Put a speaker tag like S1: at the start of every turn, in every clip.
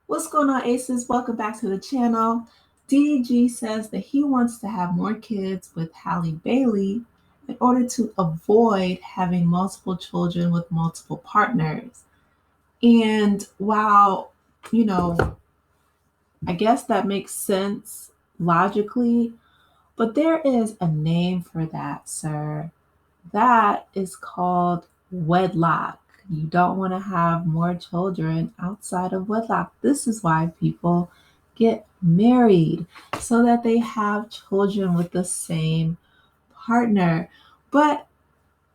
S1: What's going on, Aces? Welcome back to the channel. DDG says that he wants to have more kids with Halle Bailey in order to avoid having multiple children with multiple partners. And while, you know, I guess that makes sense logically, but there is a name for that, sir. That is called wedlock. You don't want to have more children outside of wedlock. This is why people get married so that they have children with the same partner. But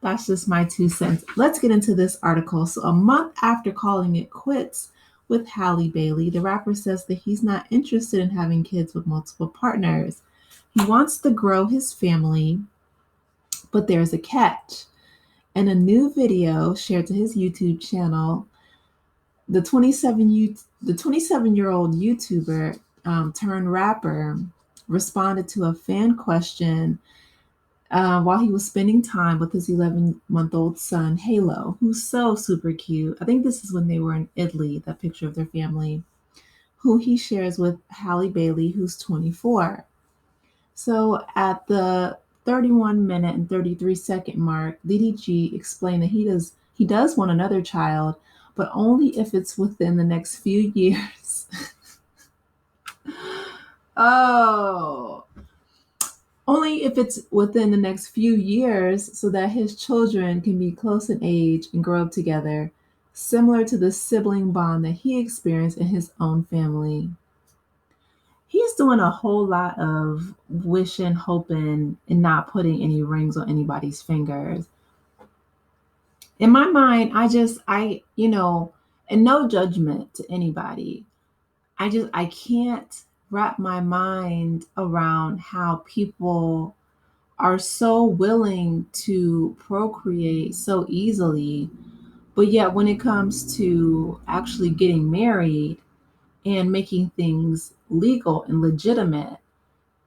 S1: that's just my 2 cents. Let's get into this article. So, a month after calling it quits with Halle Bailey, the rapper says that he's not interested in having kids with multiple partners. He wants to grow his family, but there's a catch. In a new video shared to his YouTube channel, the 27-year-old YouTuber turned rapper responded to a fan question while he was spending time with his 11-month-old son, Halo, who's so super cute. I think this is when they were in Italy, that picture of their family, who he shares with Halle Bailey, who's 24. So at the 31-minute and 33-second mark, DDG explained that he does want another child, but only if it's within the next few years. Oh, only if it's within the next few years so that his children can be close in age and grow up together, similar to the sibling bond that he experienced in his own family. He's doing a whole lot of wishing, hoping, and not putting any rings on anybody's fingers. In my mind, and no judgment to anybody. I can't wrap my mind around how people are so willing to procreate so easily, but yet when it comes to actually getting married and making things legal and legitimate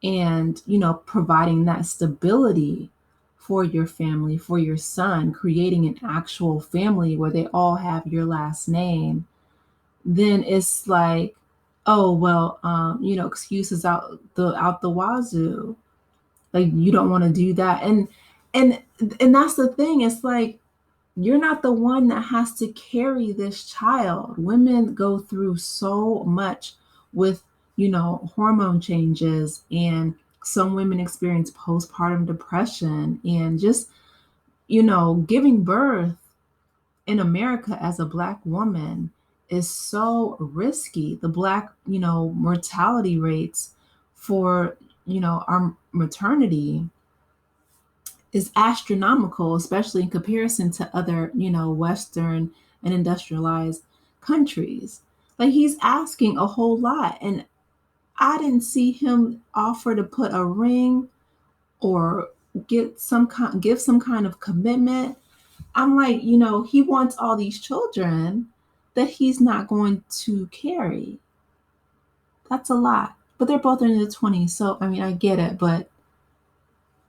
S1: and providing that stability for your family, for your son, creating an actual family where they all have your last name, then it's like, oh well, excuses out the wazoo. Like, you don't want to do that. And that's the thing. It's like, you're not the one that has to carry this child. Women go through so much with, hormone changes, and some women experience postpartum depression, and just, giving birth in America as a Black woman is so risky. The Black, mortality rates for, our maternity is astronomical, especially in comparison to other, Western and industrialized countries. Like, he's asking a whole lot. And I didn't see him offer to put a ring or give some kind of commitment. I'm like, he wants all these children that he's not going to carry. That's a lot. But they're both in their 20s. So, I mean, I get it. But,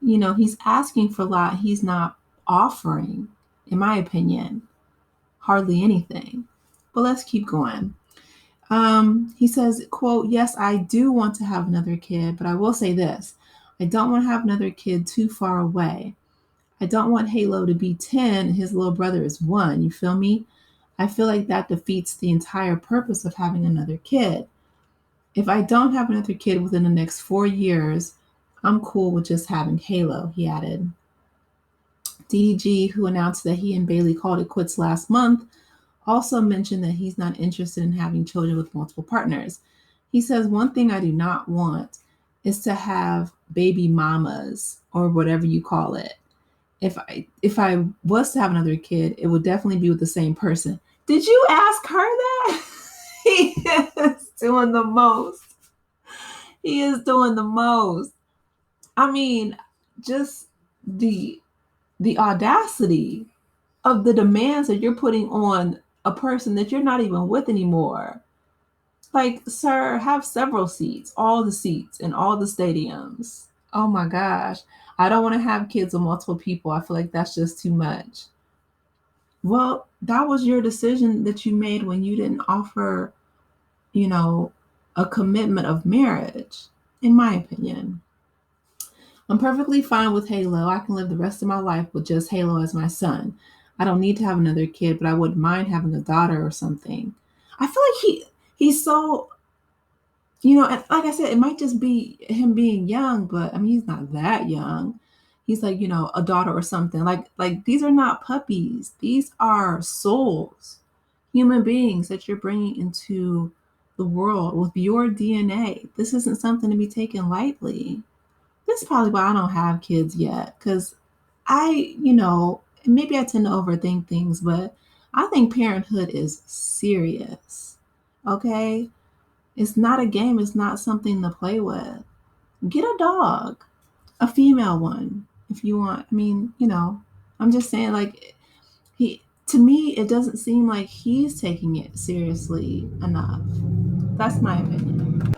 S1: he's asking for a lot. He's not offering, in my opinion, hardly anything. But let's keep going. He says, quote, "Yes, I do want to have another kid, but I will say this. I don't want to have another kid too far away. I don't want Halo to be 10 and his little brother is 1. You feel me? I feel like that defeats the entire purpose of having another kid. If I don't have another kid within the next 4 years, I'm cool with just having Halo," he added. DDG, who announced that he and Bailey called it quits last month, also mentioned that he's not interested in having children with multiple partners. He says, "One thing I do not want is to have baby mamas, or whatever you call it. If I was to have another kid, it would definitely be with the same person." Did you ask her that? He is doing the most. He is doing the most. I mean, just the audacity of the demands that you're putting on a person that you're not even with anymore. Like, sir, have several seats, all the seats in all the stadiums. Oh my gosh. I don't want to have kids with multiple people. I feel like that's just too much. Well, that was your decision that you made when you didn't offer you know, a commitment of marriage, in my opinion. I'm perfectly fine with Halo. I can live the rest of my life with just Halo as my son. I don't need to have another kid, but I wouldn't mind having a daughter or something. I feel like he's so, and like I said, it might just be him being young, but I mean he's not that young. He's like, a daughter or something. Like these are not puppies. These are souls, human beings that you're bringing into the world with your DNA. This isn't something to be taken lightly. This is probably why I don't have kids yet, because maybe I tend to overthink things, but I think parenthood is serious. Okay? It's not a game, it's not something to play with. Get a dog, a female one, if you want. I mean, I'm just saying, like, to me, it doesn't seem like he's taking it seriously enough. That's my opinion.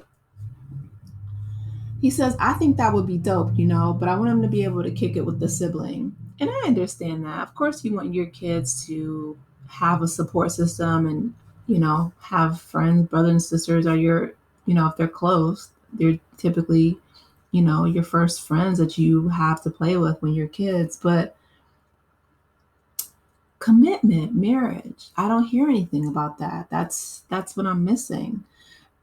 S1: He says, I think that would be dope, but I want him to be able to kick it with the sibling. And I understand that. Of course, you want your kids to have a support system and, have friends, brothers and sisters, or if they're close, they're typically, your first friends that you have to play with when you're kids. But commitment, marriage, I don't hear anything about that. That's what I'm missing.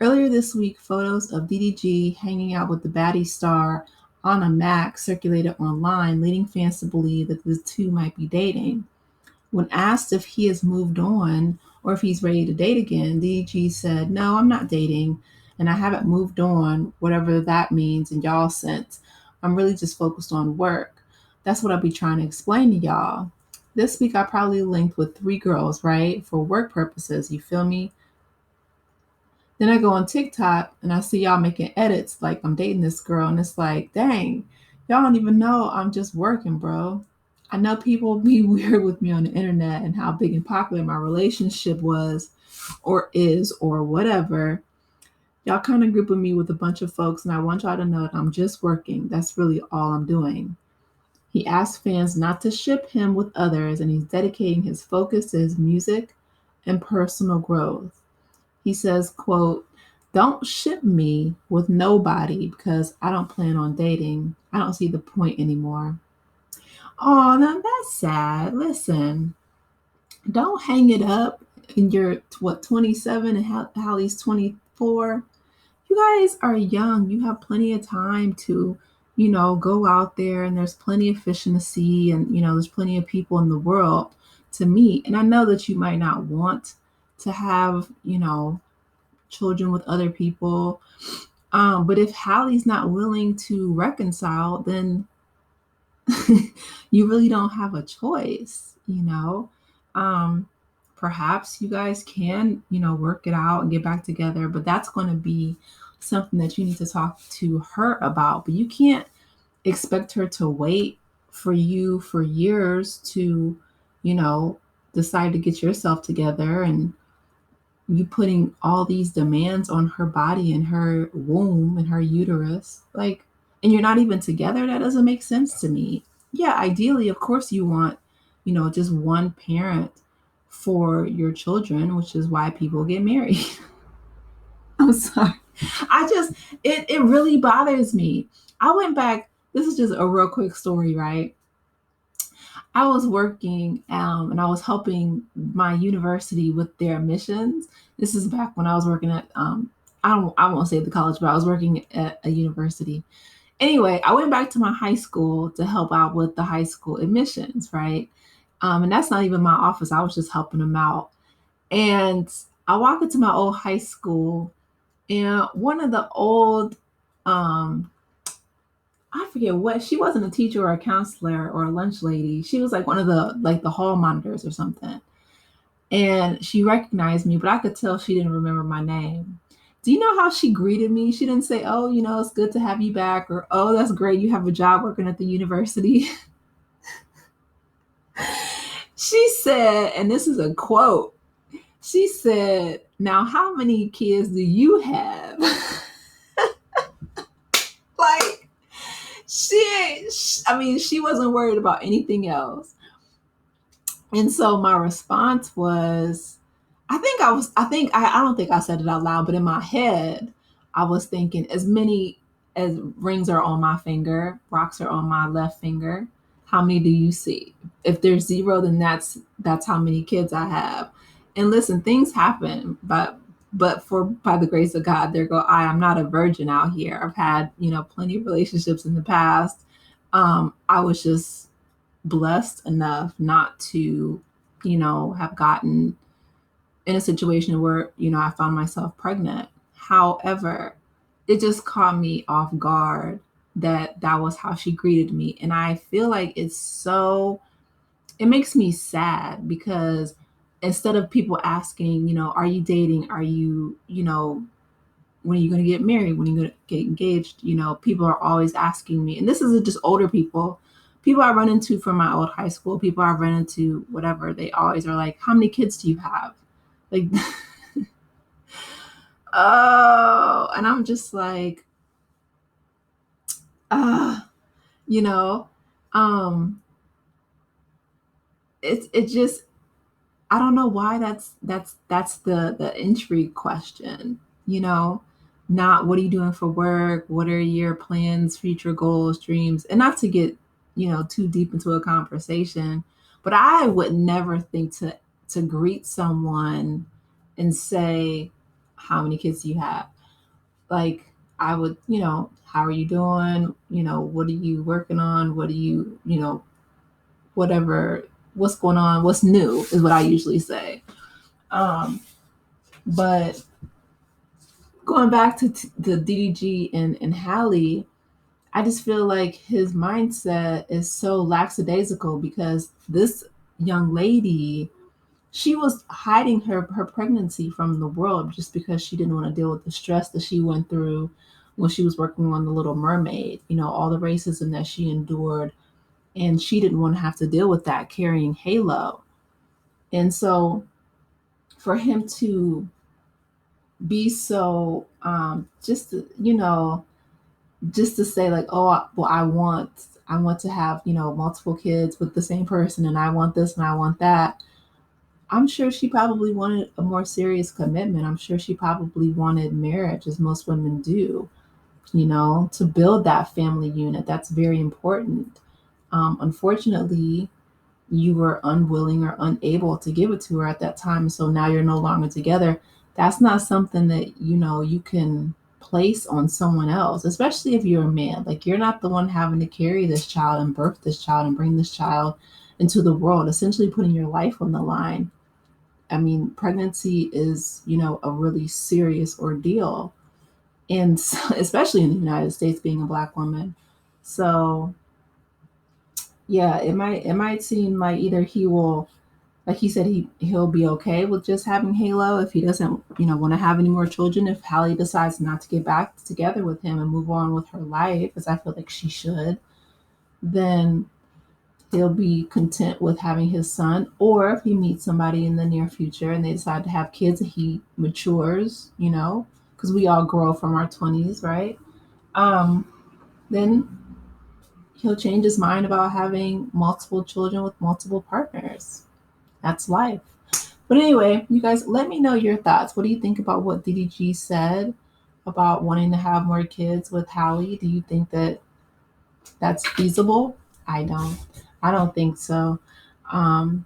S1: Earlier this week, photos of DDG hanging out with the baddie star on a Mac circulated online, leading fans to believe that the two might be dating. When asked if he has moved on or if he's ready to date again, DDG said, "No, I'm not dating, and I haven't moved on, whatever that means in y'all sense. I'm really just focused on work. That's what I'll be trying to explain to y'all. This week, I probably linked with 3 girls, right? For work purposes, you feel me? Then I go on TikTok and I see y'all making edits like I'm dating this girl, and it's like, dang, y'all don't even know I'm just working, bro. I know people be weird with me on the internet and how big and popular my relationship was or is or whatever. Y'all kind of grouping me with a bunch of folks, and I want y'all to know that I'm just working. That's really all I'm doing." He asked fans not to ship him with others, and he's dedicating his focus to his music and personal growth. He says, quote, "Don't ship me with nobody because I don't plan on dating. I don't see the point anymore." Oh, now that's sad. Listen, don't hang it up in your, 27 and Hallie's 24. You guys are young. You have plenty of time to, go out there, and there's plenty of fish in the sea, and, there's plenty of people in the world to meet. And I know that you might not want to have, children with other people. But if Hallie's not willing to reconcile, then you really don't have a choice. Um, Perhaps you guys can, work it out and get back together, but that's going to be something that you need to talk to her about. But you can't expect her to wait for you for years to, you know, decide to get yourself together, and you putting all these demands on her body and her womb and her uterus, like, and you're not even together. That doesn't make sense to me. Yeah, ideally, of course, you want, just one parent for your children, which is why people get married. I'm sorry. I just, it really bothers me. I went back, this is just a real quick story, right? I was working and I was helping my university with their missions. This is back when I was working at I won't say the college, but I was working at a university. Anyway, I went back to my high school to help out with the high school admissions, right? And that's not even my office. I was just helping them out. And I walk into my old high school, and one of the old um I forget what, she wasn't a teacher or a counselor or a lunch lady. She was like one of the hall monitors or something. And she recognized me, but I could tell she didn't remember my name. Do you know how she greeted me? She didn't say, "Oh, it's good to have you back," or, "Oh, that's great, you have a job working at the university." She said, and this is a quote, she said, "Now, how many kids do you have?" Like, she wasn't worried about anything else. And so my response was, I don't think I said it out loud, but in my head, I was thinking as many as rings are on my finger, rocks are on my left finger. How many do you see? If there's zero, then that's how many kids I have. And listen, things happen, but for by the grace of God, there go I. I'm not a virgin out here. I've had, plenty of relationships in the past. I was just blessed enough not to, have gotten in a situation where, I found myself pregnant. However, it just caught me off guard that that was how she greeted me. And I feel like it makes me sad because instead of people asking, are you dating? Are you, when are you going to get married? When are you going to get engaged? People are always asking me, and this isn't just older people I run into from my old high school, people I run into, whatever, they always are like, how many kids do you have? Like, oh, and I'm just like, ah, you know, um, it just, I don't know why that's the intrigue question, you know, not what are you doing for work, what are your plans, future goals, dreams, and not to get, too deep into a conversation, but I would never think to greet someone and say, how many kids do you have? Like, I would, how are you doing? What are you working on? What are you, whatever, what's going on? What's new is what I usually say. Um, but going back to the DDG and Halle, I just feel like his mindset is so lackadaisical because this young lady, she was hiding her pregnancy from the world just because she didn't want to deal with the stress that she went through when she was working on The Little Mermaid, all the racism that she endured. And she didn't want to have to deal with that carrying Halo. And so for him to be so just to, just to say like, oh well, I want to have, multiple kids with the same person, and I want this and I want that. I'm sure she probably wanted a more serious commitment. I'm sure she probably wanted marriage, as most women do, to build that family unit. That's very important. Unfortunately, you were unwilling or unable to give it to her at that time. So now you're no longer together. That's not something that, you can place on someone else, especially if you're a man. Like, you're not the one having to carry this child and birth this child and bring this child into the world, essentially putting your life on the line. I mean, pregnancy is, a really serious ordeal, and especially in the United States, being a Black woman. So yeah, it might seem like either he will, like he said, he'll be okay with just having Halo if he doesn't, want to have any more children. If Halle decides not to get back together with him and move on with her life, as I feel like she should, then he'll be content with having his son. Or if he meets somebody in the near future and they decide to have kids and he matures, because we all grow from our 20s, right? Um, then he'll change his mind about having multiple children with multiple partners. That's life. But anyway, you guys, let me know your thoughts. What do you think about what DDG said about wanting to have more kids with Halle? Do you think that that's feasible? I don't. I don't think so. Um,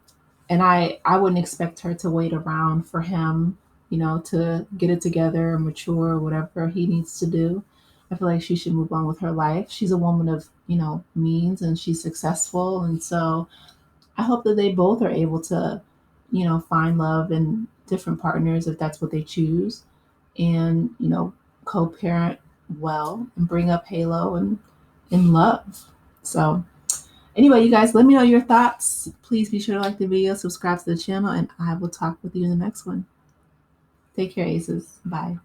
S1: and I wouldn't expect her to wait around for him, to get it together or mature or whatever he needs to do. I feel like she should move on with her life. She's a woman of, means, and she's successful. And so I hope that they both are able to, find love in different partners if that's what they choose, and, co-parent well and bring up Halo and in love. So anyway, you guys, let me know your thoughts. Please be sure to like the video, subscribe to the channel, and I will talk with you in the next one. Take care, Aces. Bye.